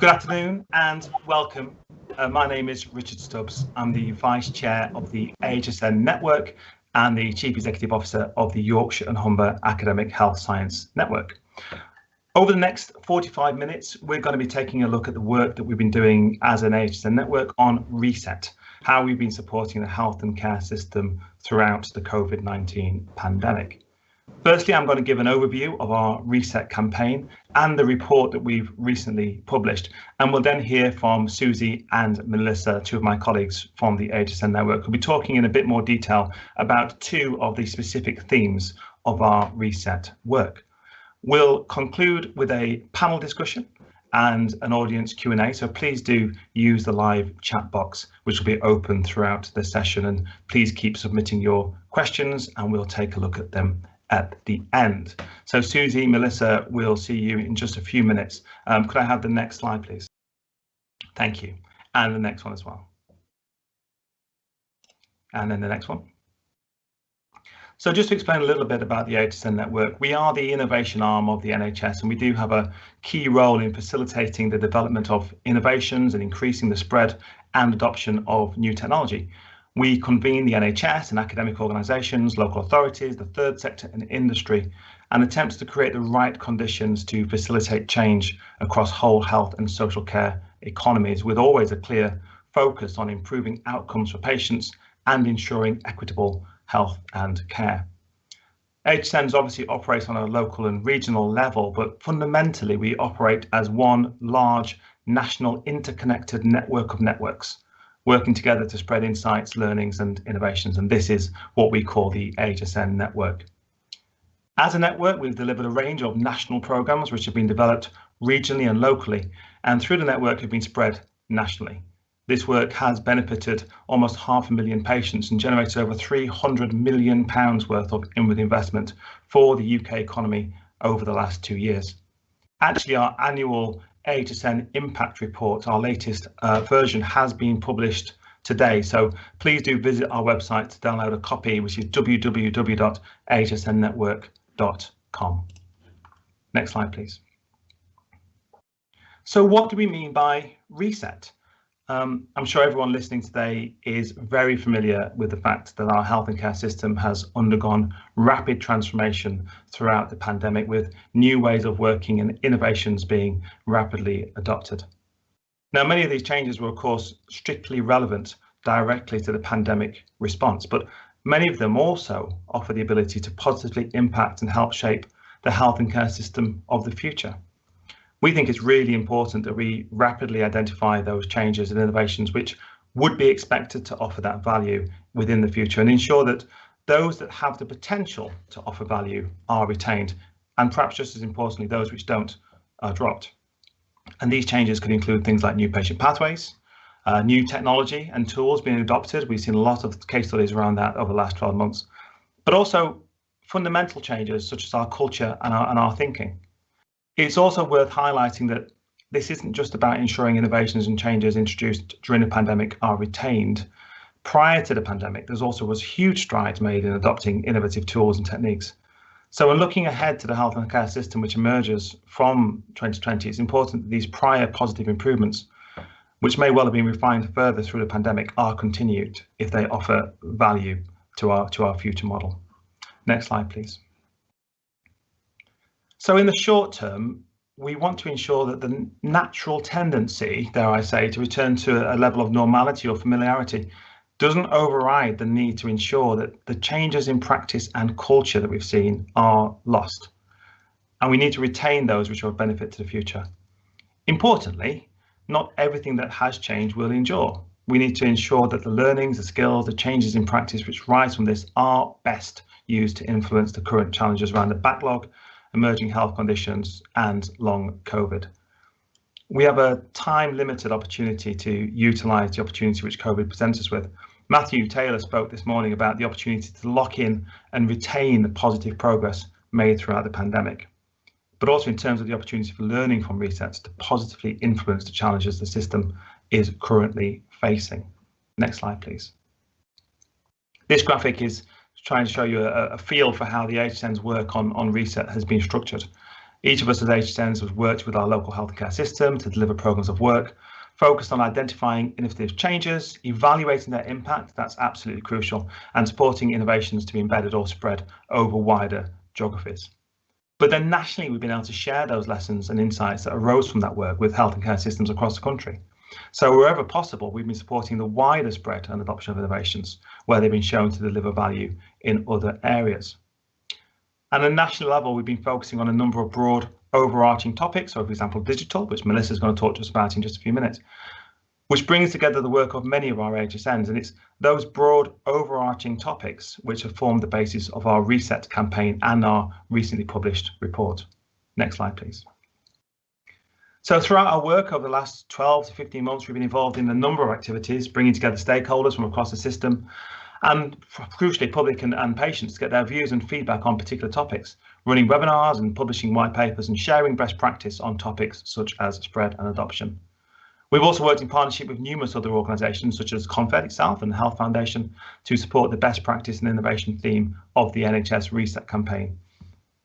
Good afternoon and welcome. My name is Richard Stubbs. I'm the Vice Chair of the AHSN Network and the Chief Executive Officer of the Yorkshire and Humber Academic Health Science Network. Over the next 45 minutes, we're going to be taking a look at the work that we've been doing as an AHSN Network on Reset, how we've been supporting the health and care system throughout the COVID-19 pandemic. Firstly, I'm going to give an overview of our Reset campaign and the report that we've recently published, and we'll then hear from Susie and Melissa, two of my colleagues from the AHSN Network, who'll be talking in a bit more detail about two of the specific themes of our Reset work. We'll conclude with a panel discussion and an audience Q&A, so please do use the live chat box, which will be open throughout the session, and please keep submitting your questions and we'll take a look at them at the end. So Susie, Melissa, we'll see you in just a few minutes. Could I have the next slide, please? Thank you. And the next one as well. And then the next one. So just to explain a little bit about the AHSN Network, we are the innovation arm of the NHS, and we do have a key role in facilitating the development of innovations and increasing the spread and adoption of new technology. We convene the NHS and academic organisations, local authorities, the third sector and industry, and attempts to create the right conditions to facilitate change across whole health and social care economies, with always a clear focus on improving outcomes for patients and ensuring equitable health and care. AHSNs obviously operate on a local and regional level, but fundamentally we operate as one large national interconnected network of networks, working together to spread insights, learnings and innovations, and this is what we call the AHSN Network. As a network, we've delivered a range of national programmes which have been developed regionally and locally, and through the network have been spread nationally. This work has benefited almost 500,000 patients and generated over £300 million worth of inward investment for the UK economy over the last 2 years. Actually, our annual AHSN Impact Report, our latest version, has been published today, so please do visit our website to download a copy, which is www.ahsnnetwork.com. Next slide, please. So what do we mean by reset? I'm sure everyone listening today is very familiar with the fact that our health and care system has undergone rapid transformation throughout the pandemic, with new ways of working and innovations being rapidly adopted. Now, many of these changes were, of course, strictly relevant directly to the pandemic response, but many of them also offer the ability to positively impact and help shape the health and care system of the future. We think it's really important that we rapidly identify those changes and innovations which would be expected to offer that value within the future, and ensure that those that have the potential to offer value are retained, and perhaps just as importantly, those which don't are dropped. And these changes could include things like new patient pathways, new technology and tools being adopted. We've seen a lot of case studies around that over the last 12 months, but also fundamental changes such as our culture and our thinking. It's also worth highlighting that this isn't just about ensuring innovations and changes introduced during the pandemic are retained. Prior to the pandemic, there's also was huge strides made in adopting innovative tools and techniques. So when looking ahead to the health and care system which emerges from 2020, it's important that these prior positive improvements, which may well have been refined further through the pandemic, are continued if they offer value to our future model. Next slide, please. So in the short term, we want to ensure that the natural tendency, dare I say, to return to a level of normality or familiarity doesn't override the need to ensure that the changes in practice and culture that we've seen are lost. And we need to retain those which are of benefit to the future. Importantly, not everything that has changed will endure. We need to ensure that the learnings, the skills, the changes in practice which rise from this are best used to influence the current challenges around the backlog, emerging health conditions and long COVID. We have a time-limited opportunity to utilise the opportunity which COVID presents us with. Matthew Taylor spoke this morning about the opportunity to lock in and retain the positive progress made throughout the pandemic, but also in terms of the opportunity for learning from resets to positively influence the challenges the system is currently facing. Next slide, please. This graphic is trying to show you a feel for how the AHSN's work on reset has been structured. Each of us as HSNs has worked with our local health and care system to deliver programmes of work focused on identifying innovative changes, evaluating their impact, that's absolutely crucial, and supporting innovations to be embedded or spread over wider geographies. But then nationally, we've been able to share those lessons and insights that arose from that work with health and care systems across the country. So wherever possible, we've been supporting the wider spread and adoption of innovations where they've been shown to deliver value in other areas. And at a national level, we've been focusing on a number of broad overarching topics, so for example, digital, which Melissa is going to talk to us about in just a few minutes, which brings together the work of many of our HSNs. And it's those broad overarching topics which have formed the basis of our Reset campaign and our recently published report. Next slide, please. So throughout our work over the last 12 to 15 months, we've been involved in a number of activities, bringing together stakeholders from across the system and crucially public and patients to get their views and feedback on particular topics, running webinars and publishing white papers and sharing best practice on topics such as spread and adoption. We've also worked in partnership with numerous other organisations such as Confed itself and the Health Foundation to support the best practice and innovation theme of the NHS Reset campaign.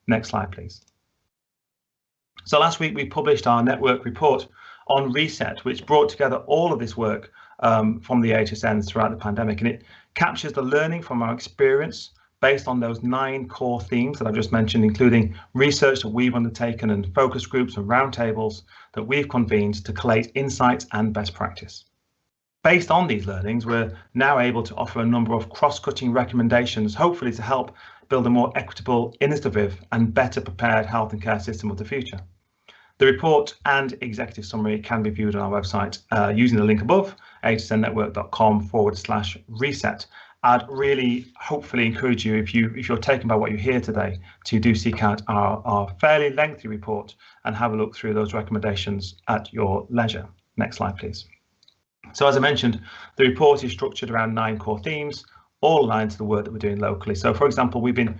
Next slide, please. So last week we published our network report on Reset, which brought together all of this work from the HSNs throughout the pandemic, and it captures the learning from our experience based on those 9 core themes that I've just mentioned, including research that we've undertaken and focus groups and roundtables that we've convened to collate insights and best practice. Based on these learnings, we're now able to offer a number of cross-cutting recommendations, hopefully to help build a more equitable, innovative and better prepared health and care system of the future. The report and executive summary can be viewed on our website using the link above, hsnnetwork.com/reset. I'd really hopefully encourage you, if you're taken by what you hear today, to do seek out our fairly lengthy report and have a look through those recommendations at your leisure. Next slide, please. So as I mentioned, the report is structured around 9 core themes, all aligned to the work that we're doing locally. So for example, we've been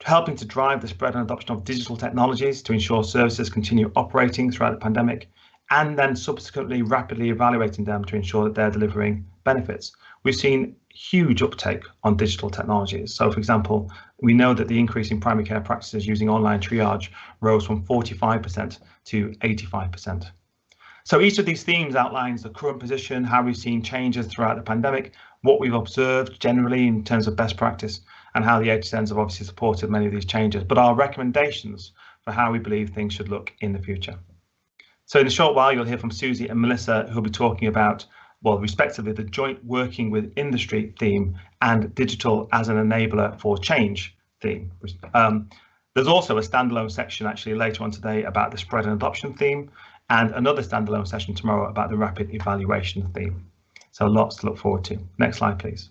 helping to drive the spread and adoption of digital technologies to ensure services continue operating throughout the pandemic, and then subsequently rapidly evaluating them to ensure that they're delivering benefits. We've seen huge uptake on digital technologies. So for example, we know that the increase in primary care practices using online triage rose from 45% to 85%. So each of these themes outlines the current position, how we've seen changes throughout the pandemic, what we've observed generally in terms of best practice, and how the HSNs have obviously supported many of these changes, but our recommendations for how we believe things should look in the future. So in a short while, you'll hear from Susie and Melissa, who'll be talking about, well, respectively, the joint working with industry theme and digital as an enabler for change theme. There's also a standalone section actually later on today about the spread and adoption theme, and another standalone session tomorrow about the rapid evaluation theme. So lots to look forward to. Next slide, please.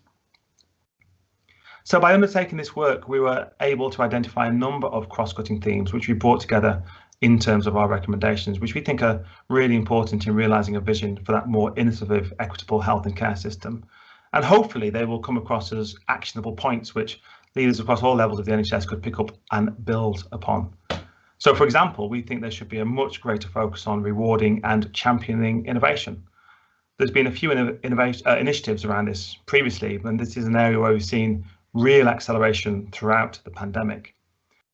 So by undertaking this work, we were able to identify a number of cross-cutting themes, which we brought together in terms of our recommendations, which we think are really important in realising a vision for that more innovative, equitable health and care system. And hopefully they will come across as actionable points which leaders across all levels of the NHS could pick up and build upon. So, for example, we think there should be a much greater focus on rewarding and championing innovation. There's been a few initiatives around this previously, and this is an area where we've seen real acceleration throughout the pandemic.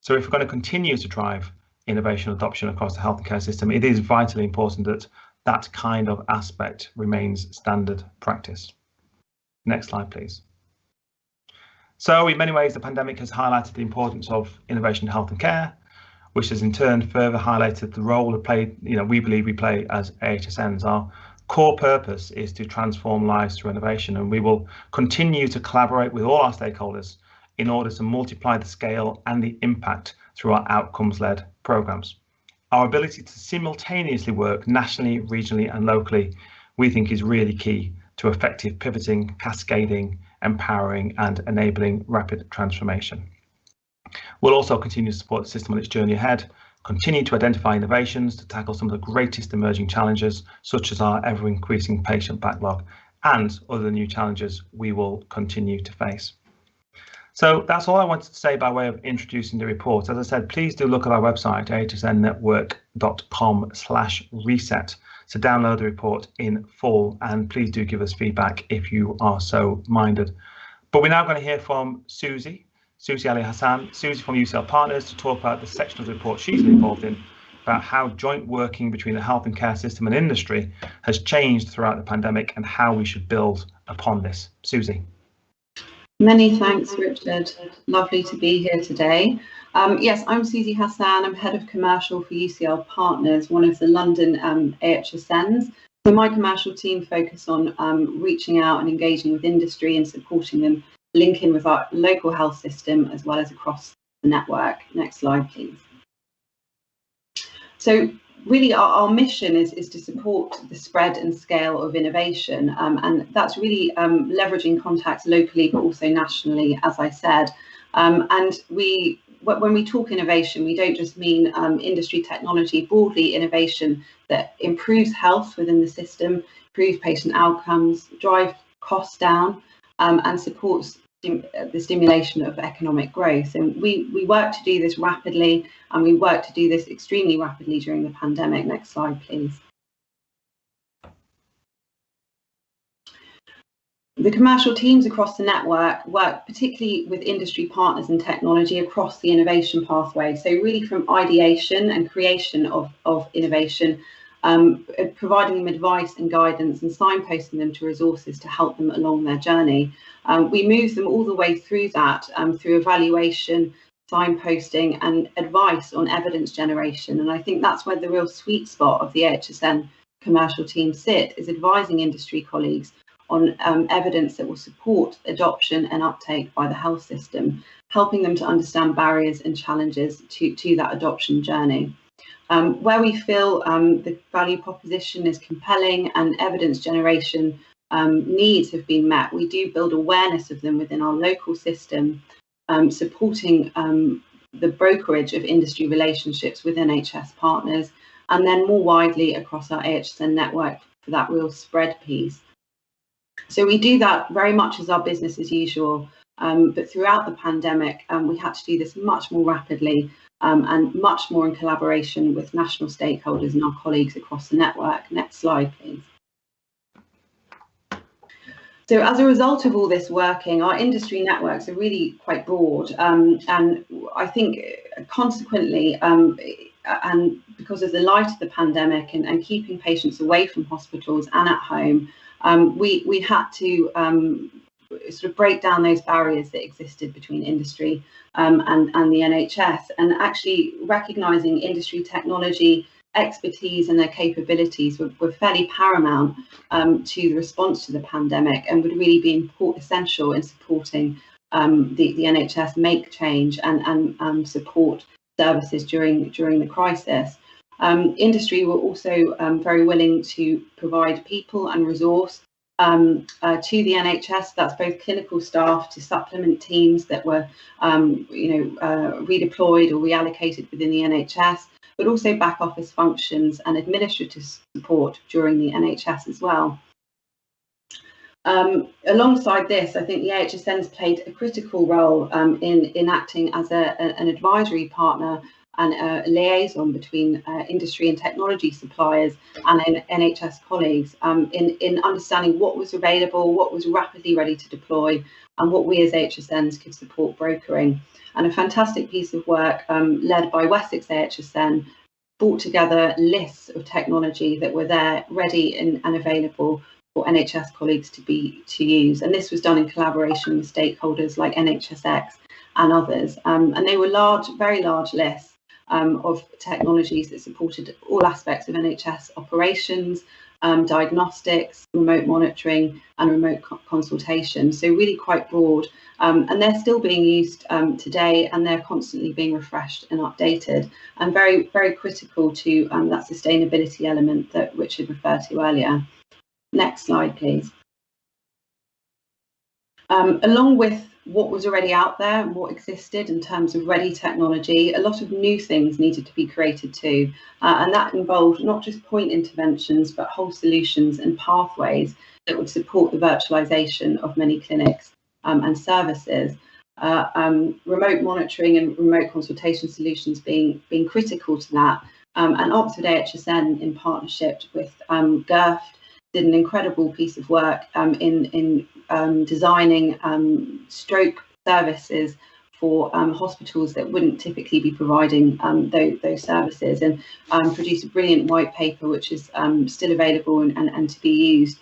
So if we're going to continue to drive innovation adoption across the health and care system, it is vitally important that that kind of aspect remains standard practice. Next slide, please. So in many ways, the pandemic has highlighted the importance of innovation in health and care, which has in turn further highlighted the role we believe we play as HSNs. Our core purpose is to transform lives through innovation, and we will continue to collaborate with all our stakeholders in order to multiply the scale and the impact through our outcomes-led programs. Our ability to simultaneously work nationally, regionally and locally, we think is really key to effective pivoting, cascading, empowering and enabling rapid transformation. We'll also continue to support the system on its journey ahead, continue to identify innovations to tackle some of the greatest emerging challenges, such as our ever-increasing patient backlog and other new challenges we will continue to face. So that's all I wanted to say by way of introducing the report. As I said, please do look at our website, hsnnetwork.com/reset, to download the report in full, and please do give us feedback if you are so minded. But we're now going to hear from Susie Ali Hassan, Susie from UCL Partners, to talk about the section of the report she's been involved in, about how joint working between the health and care system and industry has changed throughout the pandemic and how we should build upon this. Susie. Many thanks, Richard. Lovely to be here today. Yes, I'm Susie Hassan. I'm Head of Commercial for UCL Partners, one of the London AHSNs. So my commercial team focus on reaching out and engaging with industry and supporting them, linking with our local health system as well as across the network. Next slide, please. So really our mission is to support the spread and scale of innovation, and that's really leveraging contacts locally but also nationally, as I said. And when we talk innovation, we don't just mean industry technology, broadly innovation that improves health within the system, improves patient outcomes, drive costs down, and supports the stimulation of economic growth. And we work to do this rapidly, and we work to do this extremely rapidly during the pandemic. Next slide, please. The commercial teams across the network work particularly with industry partners and technology across the innovation pathway. So really from ideation and creation of innovation, providing them advice and guidance and signposting them to resources to help them along their journey. We move them all the way through that through evaluation, signposting and advice on evidence generation. And I think that's where the real sweet spot of the AHSN commercial team sit, is advising industry colleagues on evidence that will support adoption and uptake by the health system, helping them to understand barriers and challenges to that adoption journey. Where we feel the value proposition is compelling and evidence generation needs have been met, we do build awareness of them within our local system, supporting the brokerage of industry relationships with NHS partners, and then more widely across our AHSN network for that real spread piece. So we do that very much as our business as usual, but throughout the pandemic, we had to do this much more rapidly and much more in collaboration with national stakeholders and our colleagues across the network. Next slide, please. So as a result of all this working, our industry networks are really quite broad, and I think consequently, and because of the light of the pandemic and keeping patients away from hospitals and at home, we had to sort of break down those barriers that existed between industry and the NHS, and actually recognising industry technology expertise and their capabilities were fairly paramount to the response to the pandemic, and would really be essential in supporting the NHS make change and support services during the crisis. Industry were also very willing to provide people and resource to the NHS. That's both clinical staff to supplement teams that were redeployed or reallocated within the NHS, but also back office functions and administrative support during the NHS as well. Alongside this, I think the AHSN's played a critical role in acting as an advisory partner and a liaison between industry and technology suppliers and NHS colleagues in understanding what was available, what was rapidly ready to deploy, and what we as AHSNs could support brokering. And a fantastic piece of work led by Wessex AHSN brought together lists of technology that were there ready and available for NHS colleagues to use. And this was done in collaboration with stakeholders like NHSX and others. And they were large, very large lists of technologies that supported all aspects of NHS operations, diagnostics, remote monitoring and remote consultation. So really quite broad, and they're still being used today, and they're constantly being refreshed and updated, and very, very critical to that sustainability element that Richard referred to earlier. Next slide, please. Along with what was already out there and what existed in terms of ready technology, a lot of new things needed to be created too. And that involved not just point interventions, but whole solutions and pathways that would support the virtualization of many clinics and services. Remote monitoring and remote consultation solutions being critical to that. And Oxford AHSN, in partnership with GERFT, did an incredible piece of work in designing stroke services for hospitals that wouldn't typically be providing those services, and produced a brilliant white paper which is still available and to be used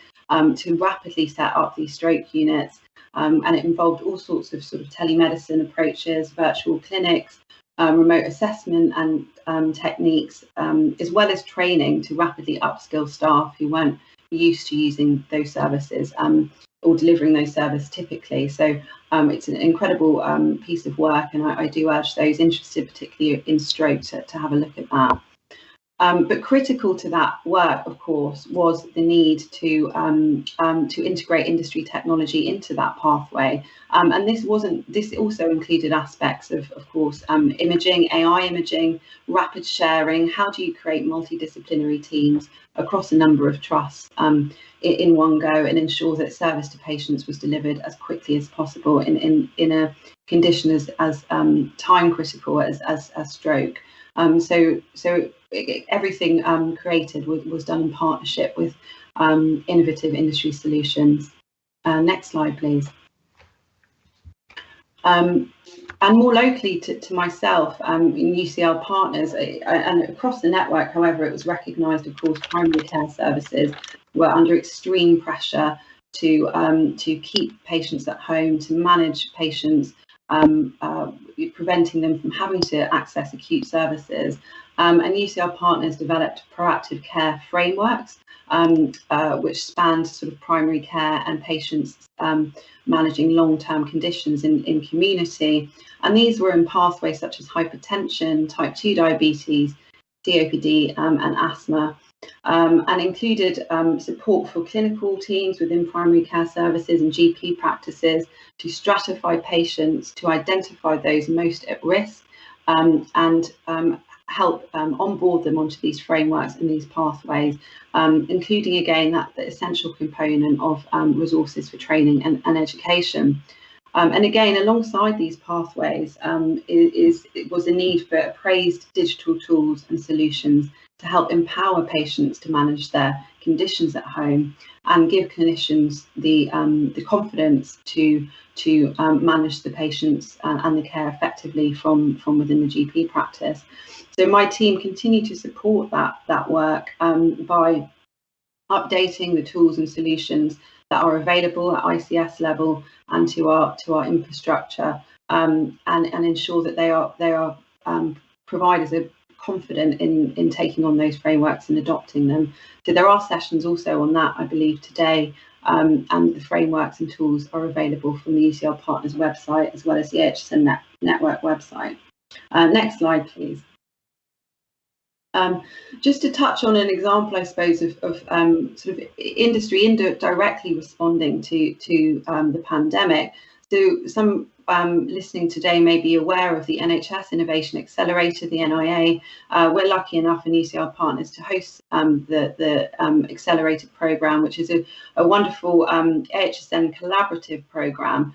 to rapidly set up these stroke units. And it involved all sorts of sort of telemedicine approaches, virtual clinics, remote assessment and techniques, as well as training to rapidly upskill staff who weren't used to using those services or delivering those services typically. So it's an incredible piece of work, and I do urge those interested, particularly in stroke, to have a look at that. But critical to that work, of course, was the need to integrate industry technology into that pathway. And this also included aspects of course, imaging, AI imaging, rapid sharing. How do you create multidisciplinary teams across a number of trusts in one go, and ensure that service to patients was delivered as quickly as possible in a condition as time critical as stroke. So everything created was done in partnership with innovative industry solutions. Next slide, please. And more locally to myself, in UCL Partners and across the network, however, it was recognised, of course, primary care services were under extreme pressure to keep patients at home, to manage patients, preventing them from having to access acute services. And UCL Partners developed proactive care frameworks, which spanned sort of primary care and patients managing long-term conditions in community. And these were in pathways such as hypertension, type 2 diabetes, COPD, and asthma. And included support for clinical teams within primary care services and GP practices to stratify patients, to identify those most at risk, and help onboard them onto these frameworks and these pathways, including again the essential component of resources for training and education. And again, alongside these pathways it was a need for appraised digital tools and solutions to help empower patients to manage their conditions at home and give clinicians the confidence to manage the patients and the care effectively from within the GP practice. So my team continue to support that work by updating the tools and solutions that are available at ICS level and to our infrastructure, and ensure that they are providers are confident in taking on those frameworks and adopting them. So there are sessions also on that, I believe, today, and the frameworks and tools are available from the UCL Partners website as well as the AHSN network website. Next slide, please. Just to touch on an example, I suppose, of sort of industry directly responding to the pandemic. So some listening today may be aware of the NHS Innovation Accelerator, the NIA. We're lucky enough in UCL Partners to host the Accelerator programme, which is a wonderful AHSN collaborative programme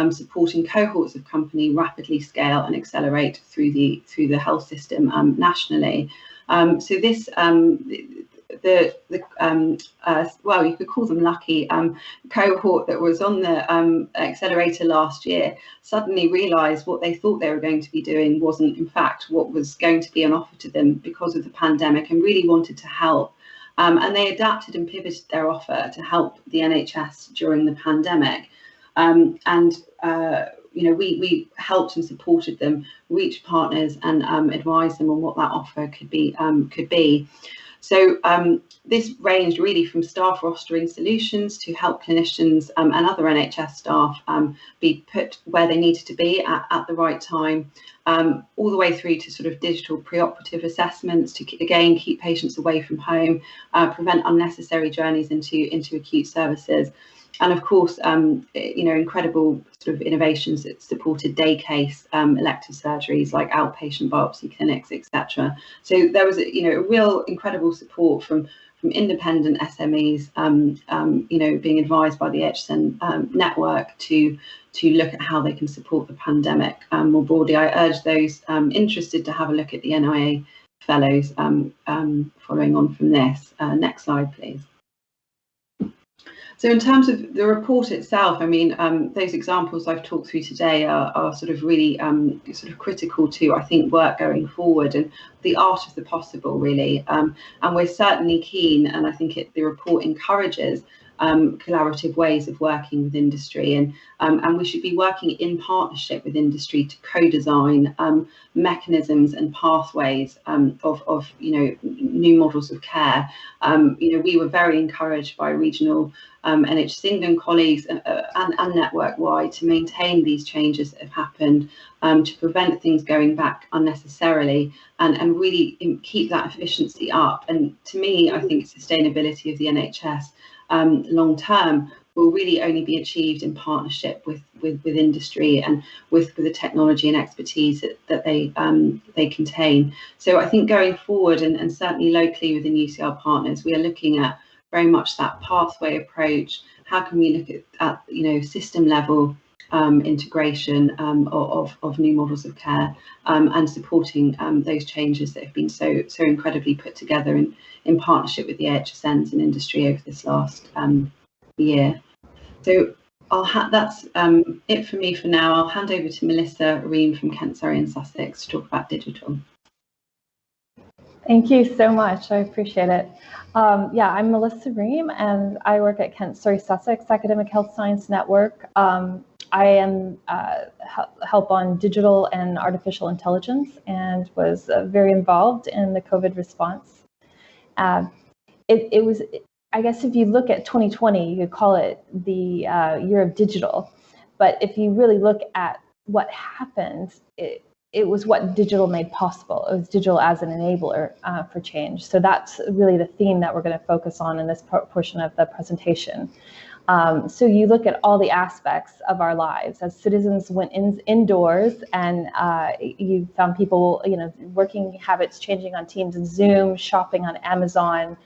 supporting cohorts of company rapidly scale and accelerate through the health system nationally. So this well, you could call them lucky, cohort that was on the accelerator last year suddenly realised what they thought they were going to be doing wasn't in fact what was going to be on offer to them because of the pandemic, and really wanted to help. And they adapted and pivoted their offer to help the NHS during the pandemic. You know, we helped and supported them reach partners and advise them on what that offer could be. So this ranged really from staff rostering solutions to help clinicians and other NHS staff be put where they needed to be at the right time, all the way through to sort of digital preoperative assessments to again keep patients away from home, prevent unnecessary journeys into acute services. And of course, you know, incredible sort of innovations that supported day case elective surgeries like outpatient biopsy clinics, etc. So there was, you know, a real incredible support from independent SMEs, you know, being advised by the AHSN network to look at how they can support the pandemic more broadly. I urge those interested to have a look at the NIA fellows following on from this. Next slide, please. So in terms of the report itself, I mean, those examples I've talked through today are sort of really sort of critical to, I think, work going forward and the art of the possible, really. And we're certainly keen, and I think the report encourages collaborative ways of working with industry, and we should be working in partnership with industry to co-design mechanisms and pathways of new models of care. We were very encouraged by regional NHS England colleagues and network-wide to maintain these changes that have happened, to prevent things going back unnecessarily, and really keep that efficiency up. And to me, I think sustainability of the NHS long term will really only be achieved in partnership with industry and with the technology and expertise that they contain. So I think going forward, and certainly locally within UCL Partners, we are looking at very much that pathway approach. How can we look at system level integration of new models of care, and supporting those changes that have been so incredibly put together in partnership with the AHSNs and industry over this last year. So that's it for me for now. I'll hand over to Melissa Ream from Kent, Surrey and Sussex to talk about digital. Thank you so much. I appreciate it. Yeah, I'm Melissa Ream, and I work at Kent, Surrey, Sussex Academic Health Science Network. I am help on digital and artificial intelligence, and was very involved in the COVID response. It was, I guess, if you look at 2020, you could call it the year of digital. But if you really look at what happened, it was what digital made possible. It was digital as an enabler for change. So that's really the theme that we're going to focus on in this portion of the presentation. So you look at all the aspects of our lives as citizens went indoors, and you found people, working habits changing on Teams and Zoom, shopping on Amazon,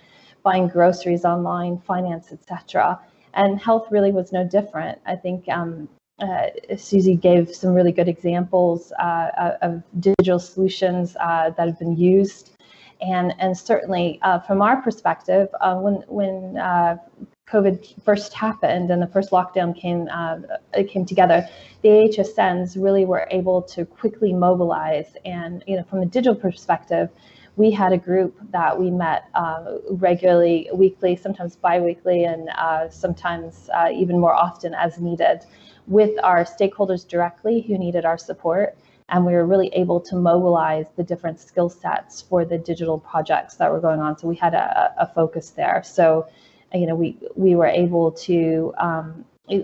buying groceries online, finance, etc. And health really was no different. I think Susie gave some really good examples of digital solutions that have been used, and certainly from our perspective, when COVID first happened and the first lockdown came together, the AHSNs really were able to quickly mobilize. And from a digital perspective, we had a group that we met regularly, weekly, sometimes bi-weekly, and sometimes even more often as needed, with our stakeholders directly who needed our support. And we were really able to mobilize the different skill sets for the digital projects that were going on. So we had a focus there. So we were able to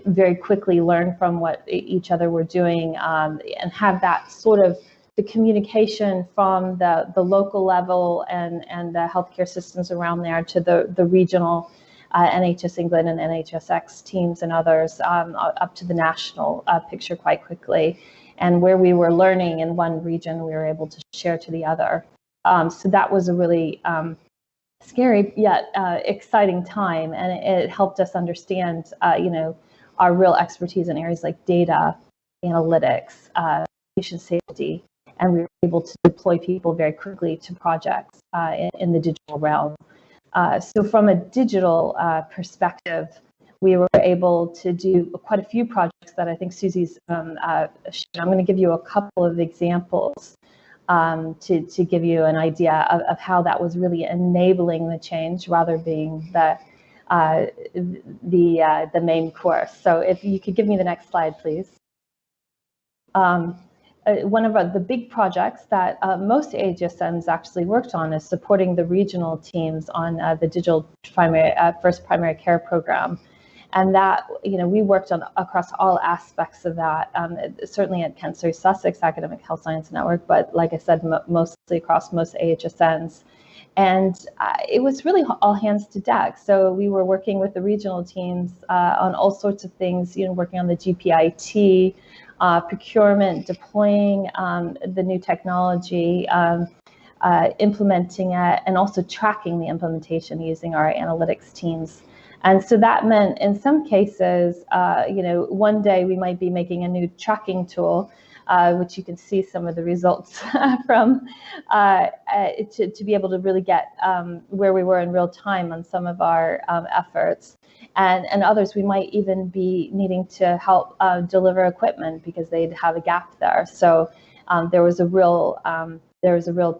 very quickly learn from what each other were doing, and have that sort of the communication from the local level and the healthcare systems around there to the regional NHS England and NHSX teams and others, up to the national picture quite quickly. And where we were learning in one region, we were able to share to the other. So that was a really scary yet exciting time, and it helped us understand, our real expertise in areas like data, analytics, patient safety, and we were able to deploy people very quickly to projects in the digital realm. So from a digital perspective, we were able to do quite a few projects that I think Susie's shown. I'm going to give you a couple of examples to give you an idea of how that was really enabling the change rather being the main course. So if you could give me the next slide, please. One of the big projects that most AHSNs actually worked on is supporting the regional teams on the digital first primary care program. And that, we worked on across all aspects of that, certainly at Kent, Surrey, Sussex Academic Health Science Network, but like I said, mostly across most AHSNs. And it was really all hands to deck. So we were working with the regional teams on all sorts of things, working on the GPIT, procurement, deploying the new technology, implementing it, and also tracking the implementation using our analytics teams. And so that meant in some cases, one day we might be making a new tracking tool, which you can see some of the results from, to be able to really get where we were in real time on some of our efforts. and others we might even be needing to help deliver equipment because they'd have a gap there. So there was a real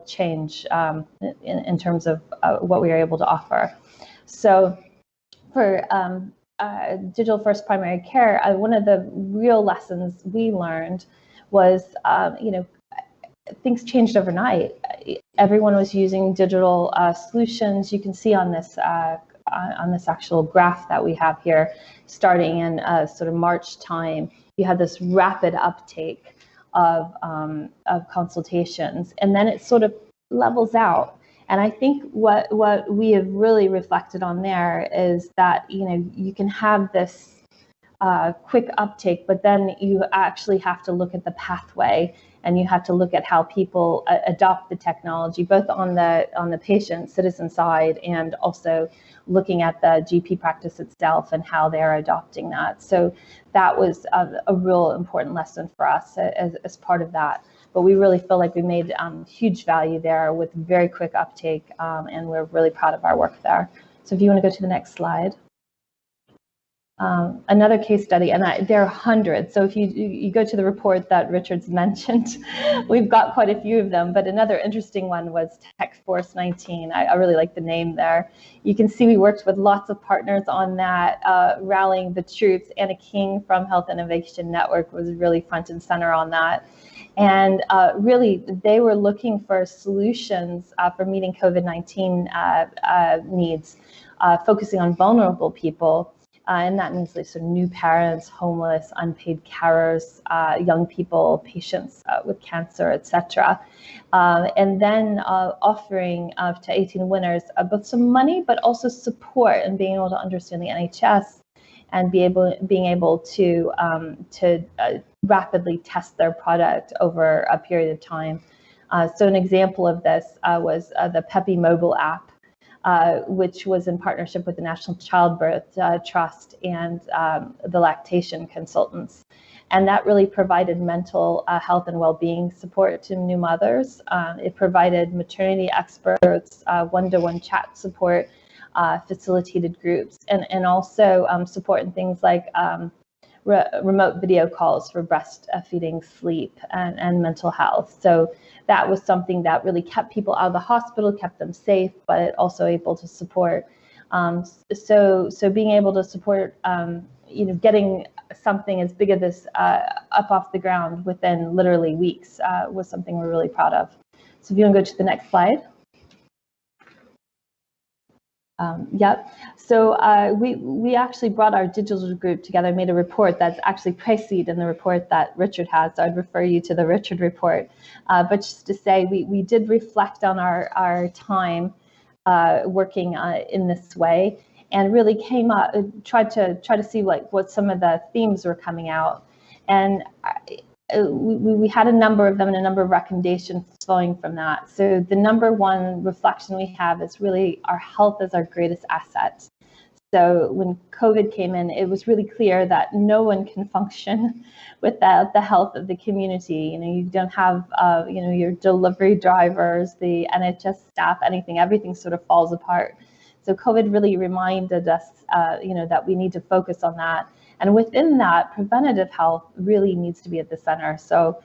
change in terms of what we were able to offer. So for digital first primary care, one of the real lessons we learned was, things changed overnight. Everyone was using digital solutions. You can see on this actual graph that we have here, starting in sort of March time, you had this rapid uptake of consultations, and then it sort of levels out. And I think what we have really reflected on there is that you can have this quick uptake, but then you actually have to look at the pathway, and you have to look at how people adopt the technology, both on the patient citizen side and also looking at the GP practice itself and how they're adopting that. So that was a real important lesson for us as part of that. But we really feel like we made huge value there with very quick uptake, and we're really proud of our work there. So if you want to go to the next slide. Another case study, and there are hundreds. So if you go to the report that Richard's mentioned, we've got quite a few of them. But another interesting one was Tech Force 19. I really like the name there. You can see we worked with lots of partners on that, rallying the troops. Anna King from Health Innovation Network was really front and center on that. And really, they were looking for solutions for meeting COVID-19 needs, focusing on vulnerable people. And that means like sort of new parents, homeless, unpaid carers, young people, patients with cancer, etc. And then offering to 18 winners both some money, but also support and being able to understand the NHS and being able to rapidly test their product over a period of time. So an example of this was the Peppy mobile app, which was in partnership with the National Childbirth Trust and the lactation consultants. And that really provided mental health and well-being support to new mothers. It provided maternity experts, one-to-one chat support, facilitated groups, and also support in things like remote video calls for breastfeeding, sleep, and mental health. So that was something that really kept people out of the hospital, kept them safe, but also able to support. So being able to support, getting something as big as this up off the ground within literally weeks was something we're really proud of. So if you want to go to the next slide. Yep. So we actually brought our digital group together, made a report that's actually preceded in the report that Richard has. So I'd refer you to the Richard report. But just to say, we did reflect on our time working in this way, and really came up, tried to see like what some of the themes were coming out, and we had a number of them and a number of recommendations flowing from that. So the number one reflection we have is really our health is our greatest asset. So when COVID came in, it was really clear that no one can function without the health of the community. You don't have, your delivery drivers, the NHS staff, everything sort of falls apart. So COVID really reminded us, that we need to focus on that. And within that, preventative health really needs to be at the center. So,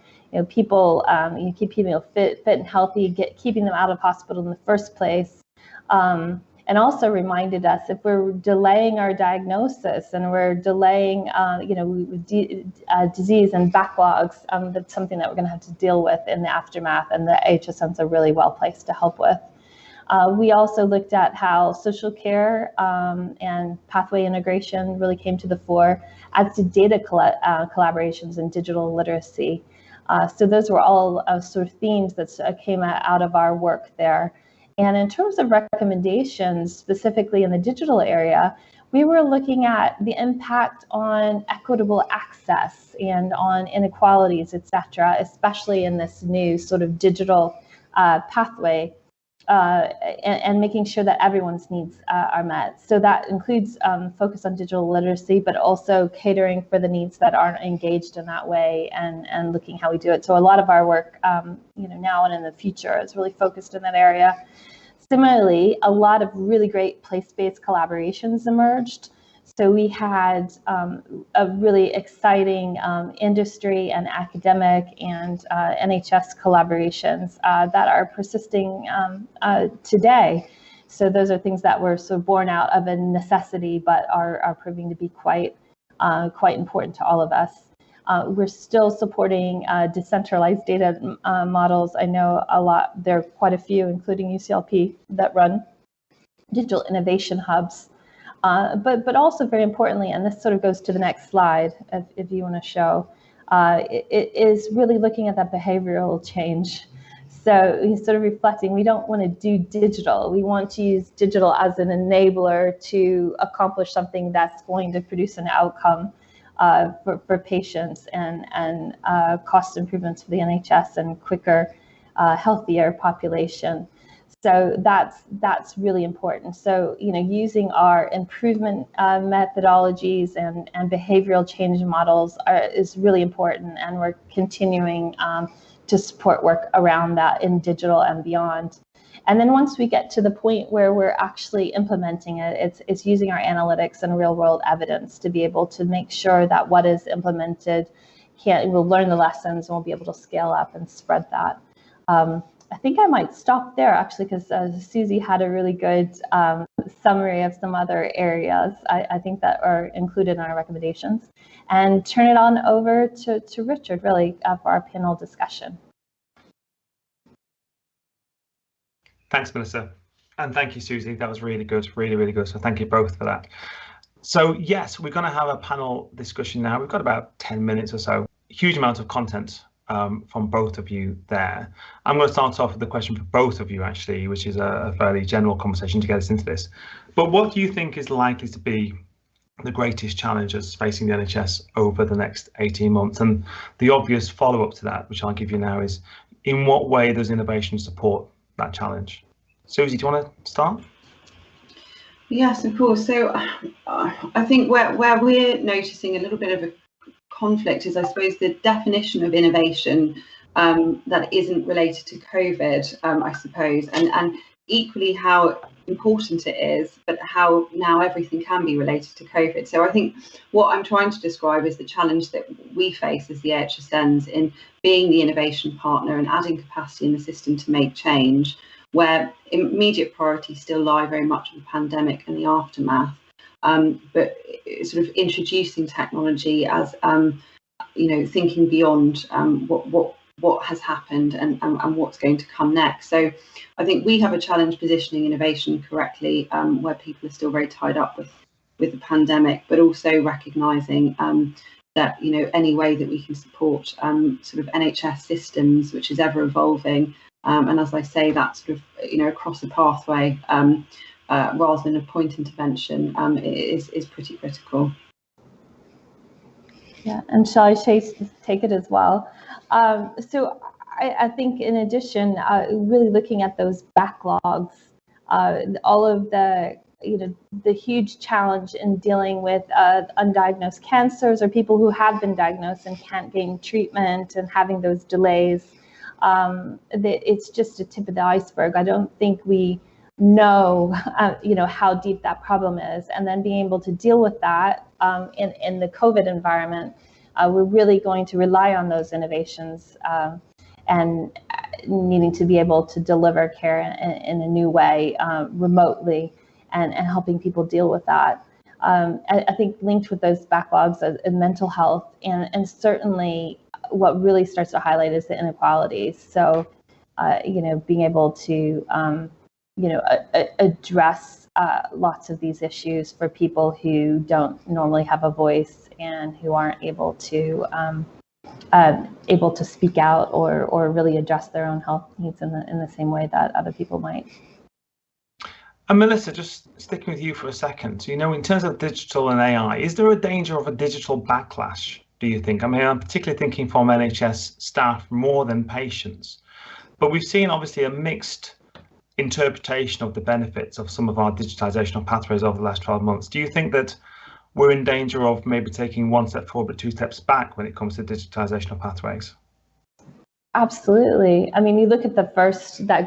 people, you keep people fit and healthy, keeping them out of hospital in the first place. And also reminded us if we're delaying our diagnosis and we're delaying, disease and backlogs, that's something that we're going to have to deal with in the aftermath, and the HSNs are really well placed to help with. We also looked at how social care and pathway integration really came to the fore, as did data collaborations and digital literacy. So those were all sort of themes that came out of our work there. And in terms of recommendations, specifically in the digital area, we were looking at the impact on equitable access and on inequalities, et cetera, especially in this new sort of digital pathway. And making sure that everyone's needs are met. So that includes focus on digital literacy, but also catering for the needs that aren't engaged in that way, and looking how we do it. So a lot of our work, now and in the future, is really focused in that area. Similarly, a lot of really great place-based collaborations emerged. So we had a really exciting industry and academic and NHS collaborations that are persisting today. So those are things that were sort of born out of a necessity, but are proving to be quite important to all of us. We're still supporting decentralized data models. I know there are quite a few, including UCLP, that run digital innovation hubs. But also very importantly, and this sort of goes to the next slide, if you want to show, it is really looking at that behavioral change. So he's sort of reflecting, we don't want to do digital. We want to use digital as an enabler to accomplish something that's going to produce an outcome for patients and cost improvements for the NHS and quicker, healthier population. So that's really important. So, using our improvement methodologies and behavioral change models is really important, and we're continuing to support work around that in digital and beyond. And then once we get to the point where we're actually implementing it, it's using our analytics and real world evidence to be able to make sure that what is implemented we'll learn the lessons and we'll be able to scale up and spread that. I think I might stop there actually, because Susie had a really good summary of some other areas I think that are included in our recommendations, and turn it on over to Richard really for our panel discussion. Thanks, Melissa. And thank you, Susie. That was really good, really good. So thank you both for that. So yes, we're going to have a panel discussion now. We've got about 10 minutes or so. Huge amount of content from both of you there. I'm going to start off with a question for both of you, actually, which is a fairly general conversation to get us into this. But what do you think is likely to be the greatest challenges facing the NHS over the next 18 months? And the obvious follow-up to that, which I'll give you now, is in what way does innovation support that challenge? Susie, do you want to start? Yes, of course. So I think where we're noticing a little bit of a conflict is, I suppose, the definition of innovation that isn't related to COVID, I suppose, and equally how important it is, but how now everything can be related to COVID. So I think what I'm trying to describe is the challenge that we face as the AHSNs in being the innovation partner and adding capacity in the system to make change, where immediate priorities still lie very much on the pandemic and the aftermath, but sort of introducing technology as thinking beyond what has happened and what's going to come next. So I think we have a challenge positioning innovation correctly, where people are still very tied up with the pandemic, but also recognising that any way that we can support sort of NHS systems, which is ever evolving, and as I say, that sort of across a pathway rather than a point intervention is pretty critical. Yeah, and shall I take it as well? So I think in addition, really looking at those backlogs, all of the huge challenge in dealing with undiagnosed cancers or people who have been diagnosed and can't gain treatment and having those delays, it's just a tip of the iceberg. I don't think we know, how deep that problem is, and then being able to deal with that in the COVID environment, we're really going to rely on those innovations and needing to be able to deliver care in a new way remotely and helping people deal with that. I think linked with those backlogs in mental health and certainly what really starts to highlight is the inequalities. So, being able to address lots of these issues for people who don't normally have a voice and who aren't able to speak out or really address their own health needs in the same way that other people might. And Melissa, just sticking with you for a second, in terms of digital and AI, is there a danger of a digital backlash, do you think? I mean, I'm particularly thinking from NHS staff more than patients, but we've seen obviously a mixed interpretation of the benefits of some of our digitizational pathways over the last 12 months. Do you think that we're in danger of maybe taking one step forward but two steps back when it comes to digitizational pathways? Absolutely. I mean, you look at that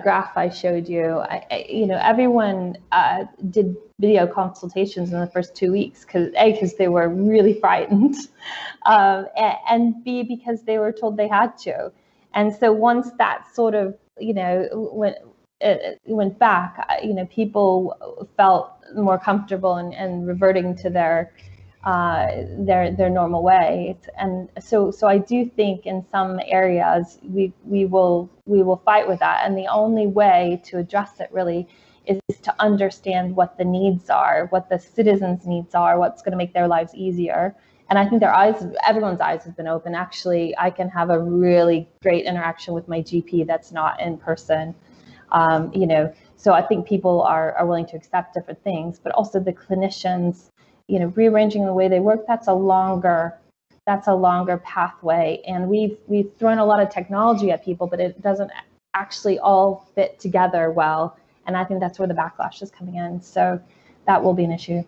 graph I showed you, everyone did video consultations in the first 2 weeks because they were really frightened, and B, because they were told they had to. And so once that sort of, went back, people felt more comfortable and reverting to their normal way. And so I do think in some areas we will fight with that, and the only way to address it really is to understand what the needs are, what the citizens' needs are, what's going to make their lives easier. And I think everyone's eyes have been open. Actually, I can have a really great interaction with my GP that's not in person. So I think people are willing to accept different things, but also the clinicians, rearranging the way they work, that's a longer pathway. And we've thrown a lot of technology at people, but it doesn't actually all fit together well. And I think that's where the backlash is coming in. So that will be an issue.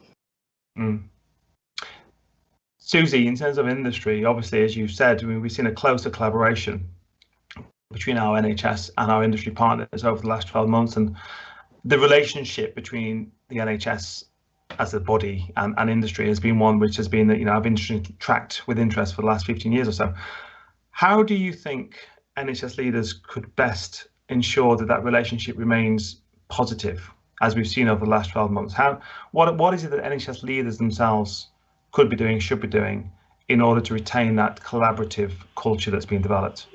Susie, in terms of industry, obviously, as you said, we've seen a closer collaboration between our NHS and our industry partners over the last 12 months. And the relationship between the NHS as a body and industry has been one which has been, I've been tracked with interest for the last 15 years or so. How do you think NHS leaders could best ensure that relationship remains positive, as we've seen over the last 12 months? What is it that NHS leaders themselves could be doing, should be doing, in order to retain that collaborative culture that's been developed?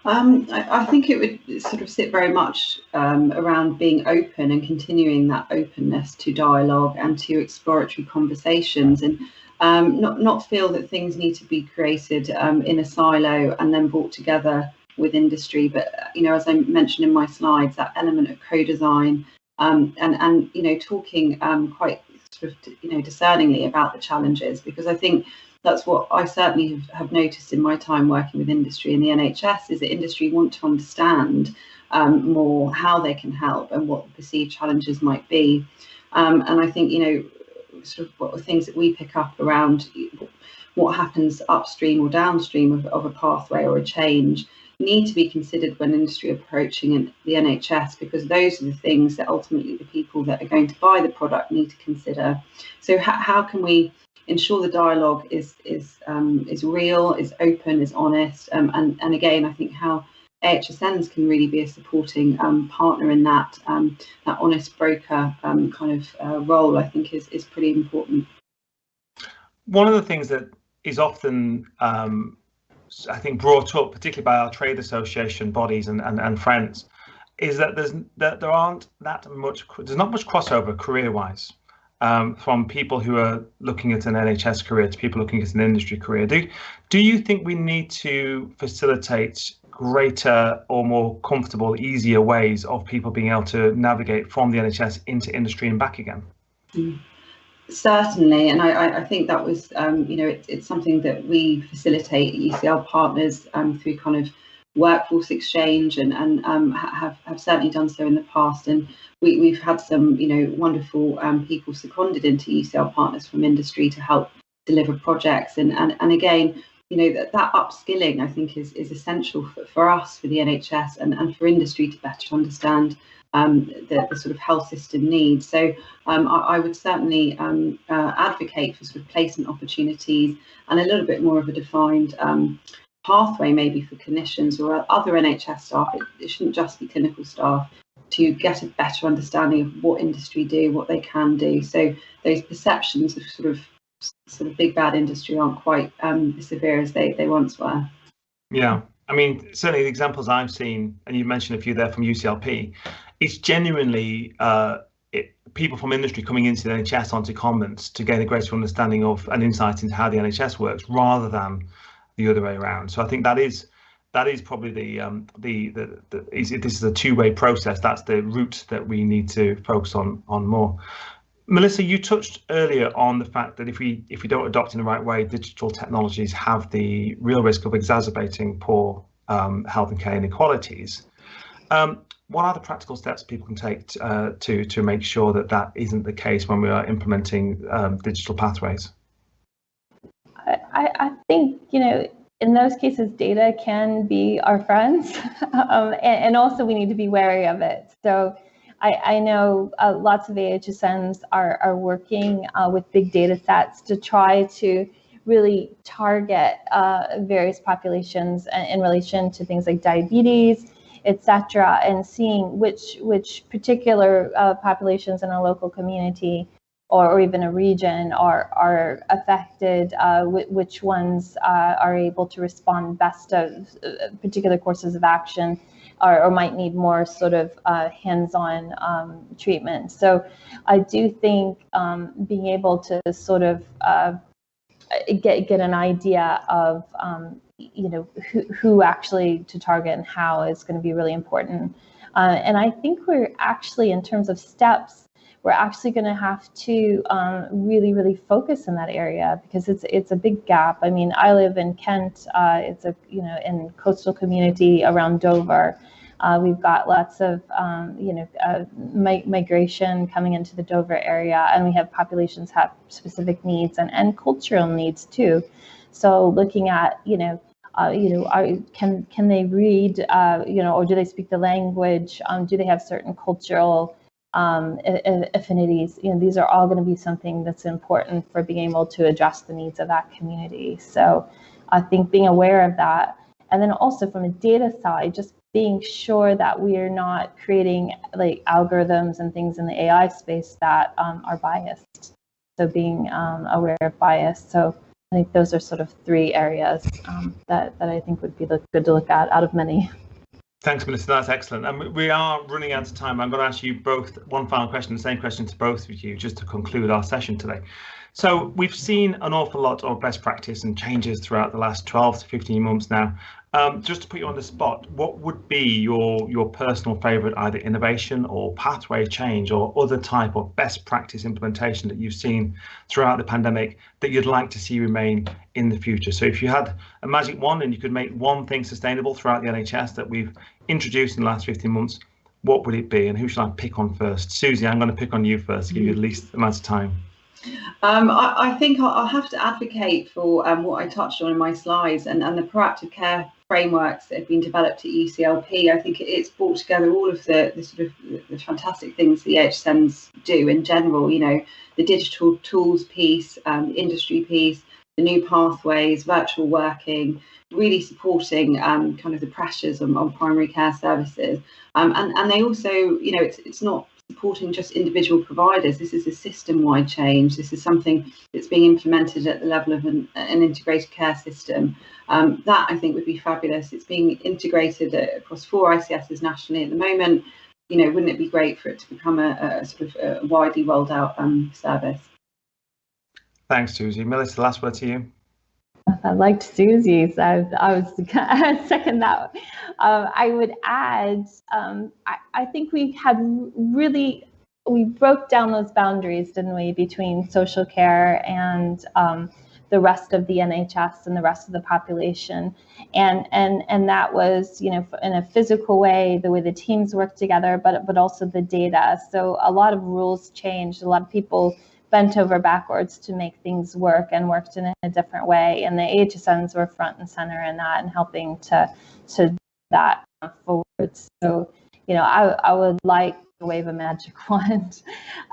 I think it would sort of sit very much around being open and continuing that openness to dialogue and to exploratory conversations, and not feel that things need to be created in a silo and then brought together with industry. But as I mentioned in my slides, that element of co-design and talking quite sort of discerningly about the challenges, because I think that's what I certainly have noticed in my time working with industry in the NHS, is that industry want to understand more how they can help and what the perceived challenges might be. And I think, sort of what things that we pick up around what happens upstream or downstream of a pathway or a change need to be considered when industry approaching the NHS, because those are the things that ultimately the people that are going to buy the product need to consider. So how can we ensure the dialogue is real, is open, is honest, and again, I think how AHSNs can really be a supporting partner in that honest broker role, I think is pretty important. One of the things that is often I think brought up, particularly by our trade association bodies and friends, is that there's not much crossover career-wise. From people who are looking at an NHS career to people looking at an industry career. Do you think we need to facilitate greater or more comfortable, easier ways of people being able to navigate from the NHS into industry and back again? Certainly, and I think that was, it's something that we facilitate at UCL Partners through kind of workforce exchange and have certainly done so in the past. And we've had some wonderful people seconded into UCL Partners from industry to help deliver projects, and again that upskilling I think is essential for us, for the NHS and for industry to better understand the sort of health system needs. So I would certainly advocate for sort of placement opportunities and a little bit more of a defined pathway maybe for clinicians or other NHS staff. It shouldn't just be clinical staff, to get a better understanding of what industry do, what they can do. So those perceptions of sort of big bad industry aren't quite as severe as they once were. Yeah, I mean, certainly the examples I've seen, and you mentioned a few there from UCLP, it's genuinely people from industry coming into the NHS onto comments to gain a greater understanding of and insight into how the NHS works, rather than the other way around. So I think that is probably this is a two-way process. That's the route that we need to focus on more. Melissa, you touched earlier on the fact that if we don't adopt in the right way, digital technologies have the real risk of exacerbating poor health and care inequalities. What are the practical steps people can take to make sure that isn't the case when we are implementing digital pathways? I think in those cases, data can be our friends, and also we need to be wary of it. So I know lots of AHSNs are working with big data sets to try to really target various populations in relation to things like diabetes, etc., and seeing which particular populations in a local community or even a region are affected, which ones are able to respond best to particular courses of action, or might need more sort of hands-on treatment. So I do think being able to sort of get an idea of who actually to target and how is going to be really important. And I think we're actually, in terms of steps, we're actually going to have to really focus in that area, because it's a big gap. I mean, I live in Kent. It's a in coastal community around Dover. We've got lots of migration coming into the Dover area, and we have populations have specific needs and cultural needs too. So looking at can they read or do they speak the language? Do they have certain cultural affinities? These are all going to be something that's important for being able to address the needs of that community. So I think being aware of that, and then also from the data side, just being sure that we are not creating like algorithms and things in the AI space that are biased. So being aware of bias. So I think those are sort of three areas that I think would be good to look at out of many. Thanks, Melissa. That's excellent. And we are running out of time. I'm going to ask you both one final question, the same question to both of you, just to conclude our session today. So we've seen an awful lot of best practice and changes throughout the last 12 to 15 months now. Just to put you on the spot, what would be your personal favourite either innovation or pathway change or other type of best practice implementation that you've seen throughout the pandemic that you'd like to see remain in the future? So if you had a magic wand and you could make one thing sustainable throughout the NHS that we've introduced in the last 15 months, what would it be? And who should I pick on first? Susie, I'm going to pick on you first to give you the least amount of time. I think I'll have to advocate for what I touched on in my slides and the proactive care frameworks that have been developed at UCLP. I think it's brought together all of the sort of the fantastic things the EHSNs do in general, the digital tools piece, the industry piece, the new pathways, virtual working, really supporting kind of the pressures on primary care services. And they also, it's not supporting just individual providers. This is a system-wide change. This is something that's being implemented at the level of an integrated care system. That I think would be fabulous. It's being integrated across 4 ICSs nationally at the moment. Wouldn't it be great for it to become a sort of a widely rolled out service? Thanks, Susie. Melissa, last word to you. I liked Susie's. I was second that. I would add, I think we broke down those boundaries, didn't we, between social care and the rest of the NHS and the rest of the population, and that was, in a physical way, the way the teams work together, but also the data. So a lot of rules changed. A lot of people bent over backwards to make things work and worked in a different way. And the AHSNs were front and center in that and helping to that forward. So, I would like to wave a magic wand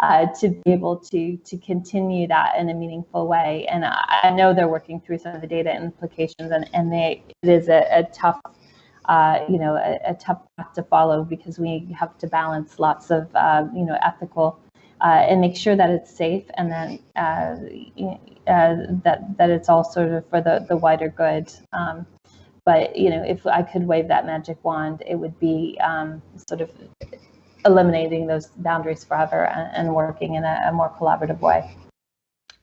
to be able to continue that in a meaningful way. And I know they're working through some of the data implications, and it is a tough, a tough path to follow, because we have to balance lots of, ethical and make sure that it's safe, and then that it's all sort of for the wider good. But if I could wave that magic wand, it would be sort of eliminating those boundaries forever and working in a more collaborative way.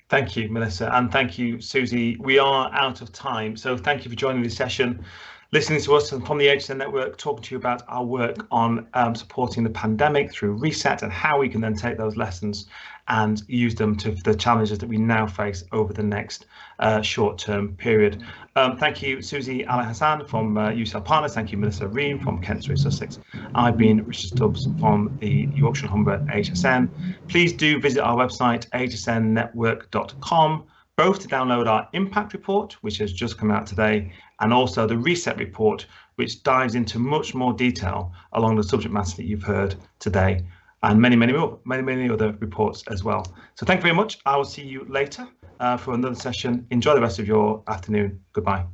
Thank you, Melissa, and thank you, Susie. We are out of time, so thank you for joining this session, listening to us from the AHSN Network, talking to you about our work on supporting the pandemic through Reset and how we can then take those lessons and use them to the challenges that we now face over the next short-term period. Thank you, Susie Al-Hassan from UCL Partners. Thank you, Melissa Ream from Kent, Surrey, Sussex. I've been Richard Stubbs from the Yorkshire and Humber AHSN. Please do visit our website, ahsnnetwork.com, both to download our impact report, which has just come out today, and also the reset report, which dives into much more detail along the subject matter that you've heard today, and many other reports as well. So thank you very much. I will see you later for another session. Enjoy the rest of your afternoon. Goodbye.